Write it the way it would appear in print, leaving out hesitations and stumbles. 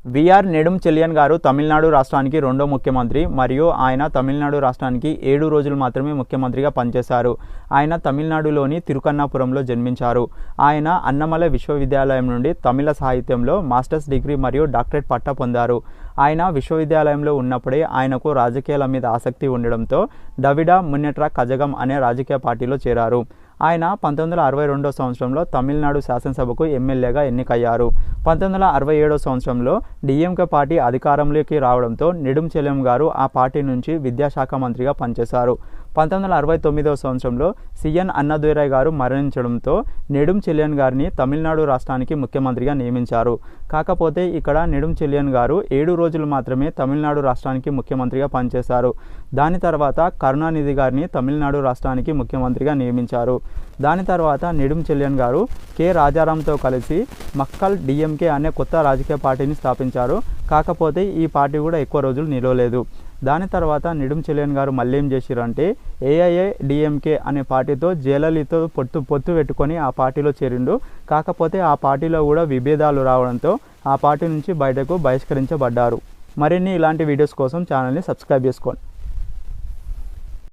VR నెడుం చెలియన్ గారు తమిళనాడు రాష్ట్రానికి రెండో ముఖ్యమంత్రి మరియు ఆయన తమిళనాడు రాష్ట్రానికి 7 రోజులు మాత్రమే ముఖ్యమంత్రిగా పనిచేశారు. ఆయన తమిళనాడులోని తిరుకన్నాపురంలో జన్మించారు. ఆయన అన్నమలై విశ్వవిద్యాలయం నుండి తమిళ సాహిత్యంలో మాస్టర్స్ డిగ్రీ మరియు డాక్టరేట్ పట్టా పొందారు. ఆయన విశ్వవిద్యాలయంలో ఉన్నప్పుడే ఆయనకు రాజకీయాల మీద ఆసక్తి ఉండడంతో ద్రవిడ మున్నేట్ర కజగం అనే రాజకీయ పార్టీలో చేరారు. ఆయన 1962 సంవత్సరంలో తమిళనాడు శాసనసభకు ఎమ్మెల్యేగా ఎన్నికయ్యారు. 1967 సంవత్సరంలో డిఎంకే పార్టీ అధికారంలోకి రావడంతో నెడుం చెలియన్ గారు ఆ పార్టీ నుంచి విద్యాశాఖ మంత్రిగా పనిచేశారు. 1969 సంవత్సరంలో సిఎన్ అన్నాదురై గారు మరణించడంతో నెడుం చెలియన్ గారిని తమిళనాడు రాష్ట్రానికి ముఖ్యమంత్రిగా నియమించారు. కాకపోతే ఇక్కడ నెడుం చెలియన్ గారు 7 రోజులు మాత్రమే తమిళనాడు రాష్ట్రానికి ముఖ్యమంత్రిగా పనిచేశారు. దాని తర్వాత కరుణానిధి గారిని తమిళనాడు రాష్ట్రానికి ముఖ్యమంత్రిగా నియమించారు. దాని తర్వాత నెడుం చెలియన్ గారు కె రాజారాంతో కలిసి మక్కల్ డిఎంకే అనే కొత్త రాజకీయ పార్టీని స్థాపించారు. కాకపోతే ఈ పార్టీ కూడా ఎక్కువ రోజులు నిలవలేదు. దాని తర్వాత నెడుం చెలియన్ గారు మళ్ళీ ఏం చేసిరంటే ఏఐఏడిఎంకే అనే పార్టీతో జయలలితతో పొత్తు పెట్టుకొని ఆ పార్టీలో చేరిండు. కాకపోతే ఆ పార్టీలో కూడా విభేదాలు రావడంతో ఆ పార్టీ నుంచి బయటకు బహిష్కరించబడ్డారు. మరిన్ని ఇలాంటి వీడియోస్ కోసం ఛానల్ని సబ్స్క్రైబ్ చేసుకోండి.